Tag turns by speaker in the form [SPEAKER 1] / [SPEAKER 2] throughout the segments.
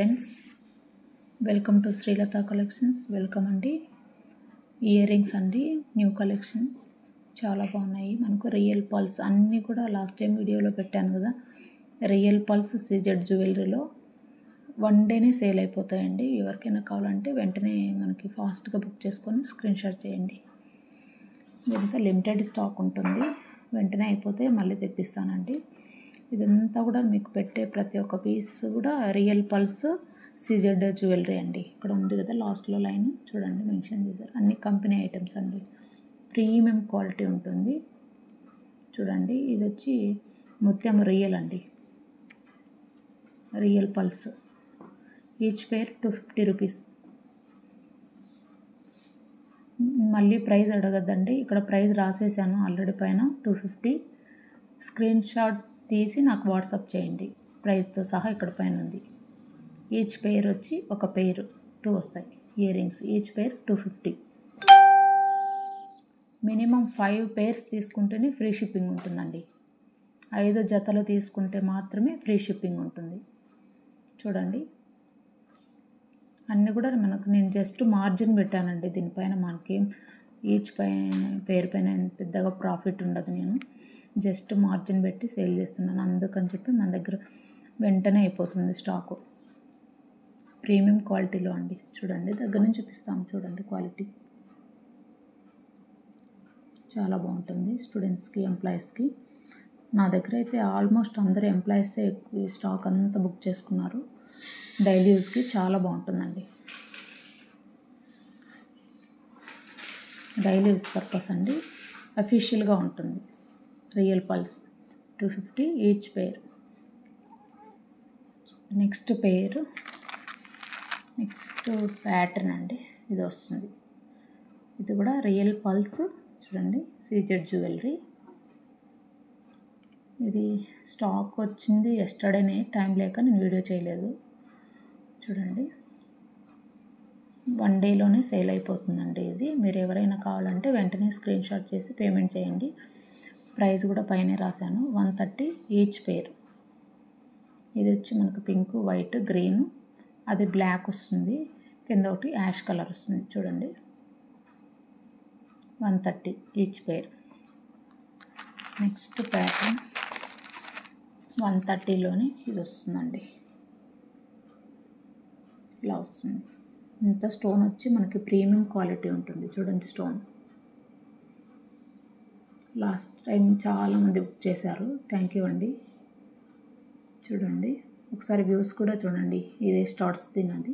[SPEAKER 1] Friends, welcome to Srilatha collections. Welcome అండి. Ear rings అండి, new collection చాలా బాగున్నాయి. మనకు రియల్ పల్స్ అన్నీ కూడా లాస్ట్ టైం వీడియోలో పెట్టాను కదా. రియల్ పల్స్ సీజెడ్ జ్యువెలరీలో 1 డేనే సేల్ అయిపోతాయండి. ఎవరికైనా కావాలంటే వెంటనే మనకి ఫాస్ట్గా బుక్ చేసుకొని స్క్రీన్ షాట్ చేయండి. ఇదంతా లిమిటెడ్ స్టాక్ ఉంటుంది, వెంటనే అయిపోతే మళ్ళీ తెప్పిస్తానండి. ఇదంతా కూడా మీకు పెట్టే ప్రతి ఒక్క పీస్ కూడా రియల్ పల్స్ సీజెడ్ జ్యువెలరీ అండి. ఇక్కడ ఉంది కదా లాస్ట్లో లైన్ చూడండి, మెన్షన్ చేశారు. అన్ని కంపెనీ ఐటమ్స్ అండి, ప్రీమియం క్వాలిటీ ఉంటుంది. చూడండి, ఇది వచ్చి ముత్యం రియల్ అండి, రియల్ పల్స్. ఈచ్ పేర్ 250 రూపీస్. మళ్ళీ ప్రైస్ అడగద్దండి, ఇక్కడ ప్రైస్ రాసేసాను ఆల్రెడీ పైన 250. స్క్రీన్ షాట్ తీసి నాకు వాట్సాప్ చేయండి, ప్రైస్తో సహా ఇక్కడ పైన ఉంది. ఈచ్ పేర్ వచ్చి ఒక పేరు 2 వస్తాయి ఇయర్ రింగ్స్. ఈచ్ పేర్ 250. మినిమం 5 పేర్స్ తీసుకుంటేనే ఫ్రీ షిప్పింగ్ ఉంటుందండి. 5 జతలు తీసుకుంటే మాత్రమే ఫ్రీ షిప్పింగ్ ఉంటుంది. చూడండి, అన్నీ కూడా మనకు నేను జస్ట్ మార్జిన్ పెట్టానండి దీనిపైన. మనకి ఈచ్ పేరు పైన పెద్దగా ప్రాఫిట్ ఉండదు, నేను జస్ట్ మార్జిన్ పెట్టి సేల్ చేస్తున్నాను. అందుకని చెప్పి మన దగ్గర వెంటనే అయిపోతుంది స్టాకు. ప్రీమియం క్వాలిటీలో అండి. చూడండి, దగ్గర నుంచి చూపిస్తాము. చూడండి, క్వాలిటీ చాలా బాగుంటుంది. స్టూడెంట్స్కి, ఎంప్లాయీస్కి. నా దగ్గర అయితే ఆల్మోస్ట్ అందరూ ఎంప్లాయీసే ఎక్కువ స్టాక్ అంతా బుక్ చేసుకున్నారు. డైలీ యూస్కి చాలా బాగుంటుందండి. డైలీ యూస్ పర్పస్ అండి, అఫీషియల్గా ఉంటుంది. రియల్ పల్స్ 250 ఈచ్ పేర్. నెక్స్ట్ ప్యాటర్న్ అండి, ఇది వస్తుంది. ఇది కూడా రియల్ పల్స్. చూడండి, సీజెడ్ జ్యువెలరీ. ఇది స్టాక్ వచ్చింది ఎస్టర్డేనే, టైం లేక నేను వీడియో చేయలేదు. చూడండి, 1 డేలోనే సేల్ అయిపోతుందండి ఇది. మీరు ఎవరైనా కావాలంటే వెంటనే స్క్రీన్ షాట్ చేసి పేమెంట్ చేయండి. ప్రైస్ కూడా పైనే రాశాను, 130 ఈచ్ పేర్. ఇది వచ్చి మనకు పింక్, వైట్, గ్రీన్, అది బ్లాక్ వస్తుంది. కింద ఒకటి యాష్ కలర్ వస్తుంది. చూడండి, 130 ఈచ్ పేర్. నెక్స్ట్ ప్యాటర్న్ 130లోనే ఇది వస్తుందండి, ఇలా వస్తుంది. ఇంత స్టోన్ వచ్చి మనకి ప్రీమియం క్వాలిటీ ఉంటుంది. చూడండి, స్టోన్ లాస్ట్ టైం చాలామంది బుక్ చేశారు, థ్యాంక్ యూ అండి. చూడండి, ఒకసారి వ్యూస్ కూడా చూడండి. ఇదే స్టార్ట్స్ తినది,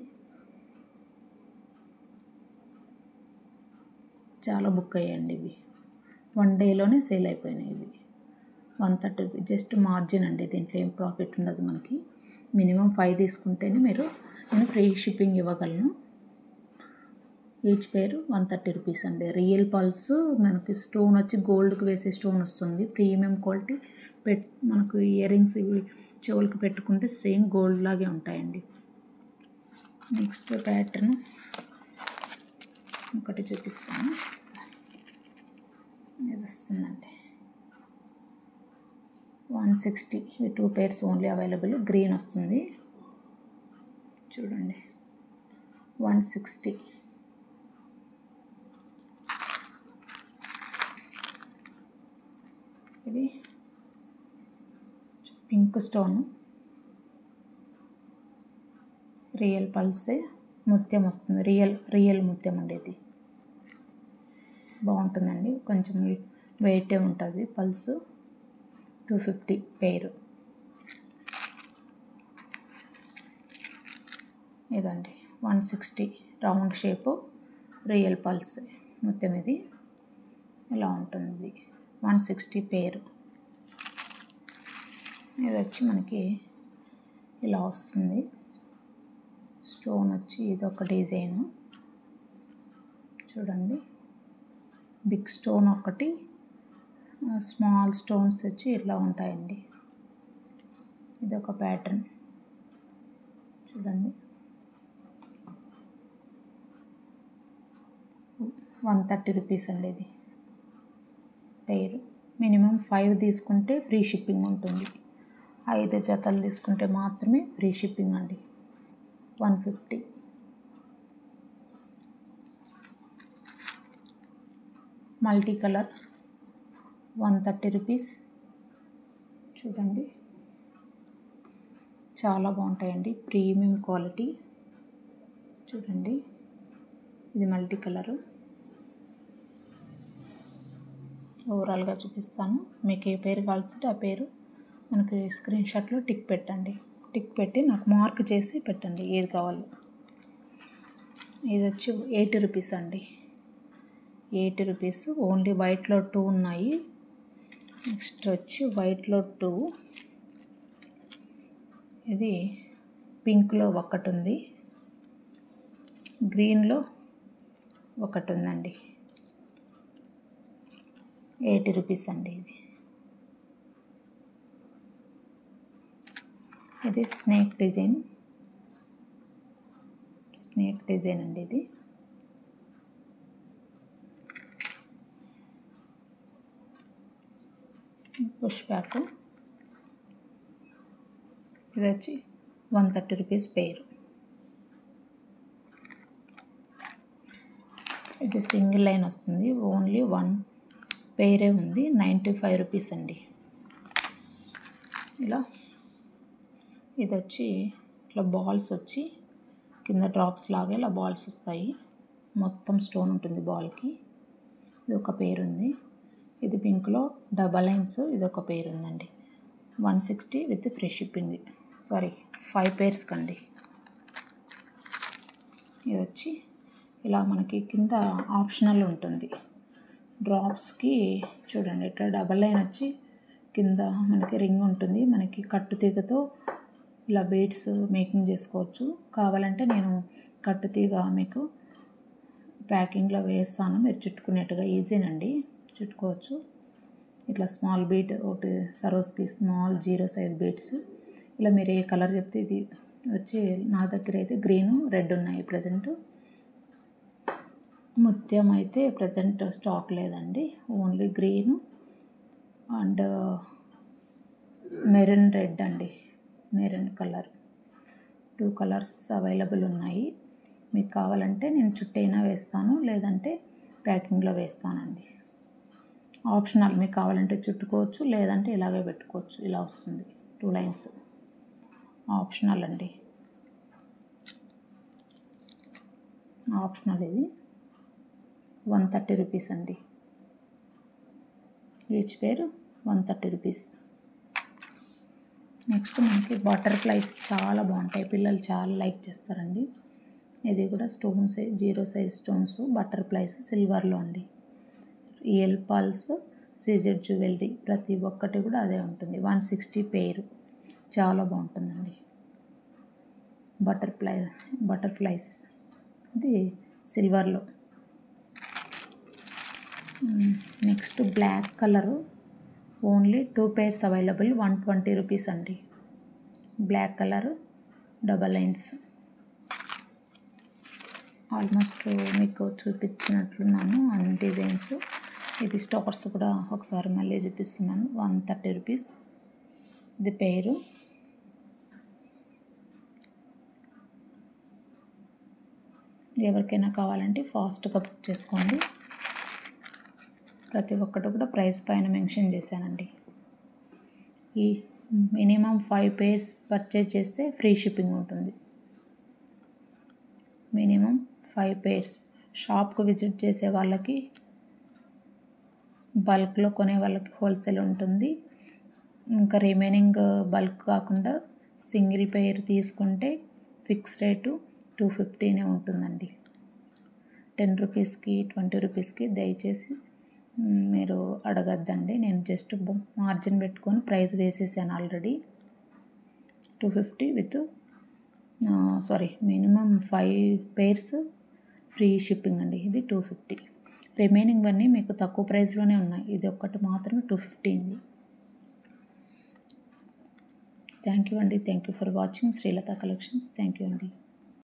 [SPEAKER 1] చాలా బుక్ అయ్యాయండి ఇవి. 1 డేలోనే సేల్ అయిపోయినాయి ఇవి. 130 జస్ట్ మార్జిన్ అండి, దీంట్లో ఏం ప్రాఫిట్ ఉండదు మనకి. మినిమం 5 తీసుకుంటేనే నేను ఫ్రీ షిప్పింగ్ ఇవ్వగలను. ఈచ్ పేరు 130 రూపీస్ అండి. రియల్ పల్స్ మనకి స్టోన్ వచ్చి గోల్డ్కి వేసే స్టోన్ వస్తుంది, ప్రీమియం క్వాలిటీ. మనకు ఇయర్ రింగ్స్ ఇవి చెవులకి పెట్టుకుంటే సేమ్ గోల్డ్ లాగే ఉంటాయండి. నెక్స్ట్ ప్యాటర్న్ ఒకటి చూపిస్తాను, ఇది వస్తుందండి 160. ఈ 2 పేర్స్ ఓన్లీ అవైలబుల్. గ్రీన్ వస్తుంది. చూడండి, 160. ఇది పింక్ స్టోన్, రియల్ పల్సే, ముత్యం వస్తుంది. రియల్ ముత్యం అండి. ఇది బాగుంటుందండి, కొంచెం వెయిటే ఉంటుంది. పల్స్ 250 పేరు. ఇదండి 160 రౌండ్ షేపు రియల్ పల్స్ ముత్యం. ఇది ఇలా ఉంటుంది, 160 పేరు. ఇది వచ్చి మనకి ఇలా వస్తుంది. స్టోన్ వచ్చి ఇది ఒక డిజైన్. చూడండి, బిగ్ స్టోన్ ఒకటి, స్మాల్ స్టోన్స్ వచ్చి ఇట్లా ఉంటాయండి. ఇది ఒక ప్యాటర్న్. చూడండి, 130 రూపీస్ అండి ఇది పేరు. మినిమం 5 తీసుకుంటే ఫ్రీ షిప్పింగ్ ఉంటుంది. 5 జతలు తీసుకుంటే మాత్రమే ఫ్రీ షిప్పింగ్ అండి. 150. Multi colour 130 rupees. చూడండి చాలా బాగుంటాయండి, ప్రీమియం క్వాలిటీ. చూడండి ఇది మల్టీ కలరు. ఓవరాల్గా చూపిస్తాను. మీకు ఏ పేరు కావాల్సింటే ఆ పేరు మనకి స్క్రీన్ షాట్లో టిక్ పెట్టండి. టిక్ పెట్టి నాకు మార్క్ చేసి పెట్టండి ఏది కావాలో. ఇది వచ్చి 80 రూపీస్ అండి. 80 రూపీస్. ఓన్లీ వైట్లో 2 ఉన్నాయి. నెక్స్ట్ వచ్చి వైట్లో 2. ఇది పింక్లో ఒకటి ఉంది, గ్రీన్లో ఒకటి ఉందండి. 80 రూపీస్ అండి. ఇది స్నేక్ డిజైన్ అండి. ఇది పుష్ బ్యాక్. ఇది వచ్చి 130 రూపీస్ పెయిర్. ఇది సింగిల్ లైన్ వస్తుంది, ఓన్లీ 1 పెయిరే ఉంది. 95 రూపీస్ అండి. ఇలా ఇది వచ్చి ఇట్లా బాల్స్ వచ్చి కింద డ్రాప్స్ లాగా ఇలా బాల్స్ వస్తాయి. మొత్తం స్టోన్ ఉంటుంది బాల్కి. ఇది ఒక పేరు ఉంది. ఇది పింక్లో డబల్ లైన్స్. ఇది ఒక పేరు ఉందండి. 160 విత్ ఫ్రీ షిప్పింగ్. 5 పేర్స్ కండి. ఇది వచ్చి ఇలా మనకి కింద ఆప్షనల్ ఉంటుంది. డ్రాప్స్కి చూడండి ఇట్లా డబల్ లైన్ వచ్చి కింద మనకి రింగ్ ఉంటుంది. మనకి కట్టు తీగతో ఇలా బీడ్స్ మేకింగ్ చేసుకోవచ్చు. కావాలంటే నేను కట్టు తీగ మీకు ప్యాకింగ్లో వేస్తాను, మీరు చుట్టుకునేట్టుగా ఈజీనండి, చుట్టుకోవచ్చు. ఇట్లా స్మాల్ బీడ్ ఒకటి సరోస్కి స్మాల్ 0 సైజ్ బీడ్స్. ఇలా మీరు ఏ కలర్ చెప్తే ఇది వచ్చి నా దగ్గర అయితే గ్రీను రెడ్ ఉన్నాయి ప్రజెంట్. ముత్యం అయితే ప్రజెంట్ స్టాక్ లేదండి, only green and maroon red అండి. మెరూన్ కలర్ 2 కలర్స్ అవైలబుల్ ఉన్నాయి. మీకు కావాలంటే నేను చుట్టైనా వేస్తాను, లేదంటే ప్యాకింగ్లో వేస్తానండి. ఆప్షనల్, మీకు కావాలంటే చుట్టుకోవచ్చు, లేదంటే ఇలాగే పెట్టుకోవచ్చు. ఇలా వస్తుంది 2 లైన్స్, ఆప్షనల్ అండి. ఆప్షనల్. ఇది 130 రూపీస్ అండి. ఈచ్ పేరు 130 రూపీస్. నెక్స్ట్ మనకి బటర్ఫ్లైస్ చాలా బాగుంటాయి, పిల్లలు చాలా లైక్ చేస్తారండి. ఇది కూడా స్టోన్స్ 0 సైజ్ స్టోన్స్ బటర్ఫ్లైస్ సిల్వర్లో అండి. రియల్ పల్స్ సీజెడ్ జ్యువెలరీ ప్రతి ఒక్కటి కూడా అదే ఉంటుంది. 160 పేరు. చాలా బాగుంటుందండి. బటర్ఫ్లైస్ ఇది సిల్వర్లో. Next black colour only 2 pairs available. 120 rupees అండి. Black colour double lines. Almost మీకు చూపించినట్లున్నాను అన్ని డిజైన్స్. ఇది స్టార్స్ కూడా ఒకసారి మళ్ళీ చూపిస్తున్నాను. 130 రూపీస్. ఇది పేరు. ఎవరికైనా కావాలంటే ఫాస్ట్గా బుక్ చేసుకోండి. ప్రతి ఒక్కటి కూడా ప్రైస్ పైన మెన్షన్ చేశానండి. ఈ మినిమం 5 పేర్స్ పర్చేజ్ చేస్తే ఫ్రీ షిప్పింగ్ ఉంటుంది. Minimum 5 pairs. షాప్కు విజిట్ చేసే వాళ్ళకి, బల్క్లో కొనే వాళ్ళకి హోల్సేల్ ఉంటుంది. ఇంకా రిమైనింగ్ బల్క్ కాకుండా సింగిల్ పేర్ తీసుకుంటే ఫిక్స్ రేటు 250 ఉంటుందండి. 10 రూపీస్కి 20 రూపీస్కి దయచేసి మీరు అడగద్దండి. నేను జస్ట్ మార్జిన్ పెట్టుకొని ప్రైస్ వేసేసాను already. 250 with minimum 5 pairs free shipping అండి. ఇది 250. రిమైనింగ్ అన్నీ మీకు తక్కువ ప్రైస్లోనే ఉన్నాయి. ఇది ఒక్కటి మాత్రమే 250 ఉంది. థ్యాంక్ యూ అండి. Thank you for watching Srilatha collections. Thank you అండి.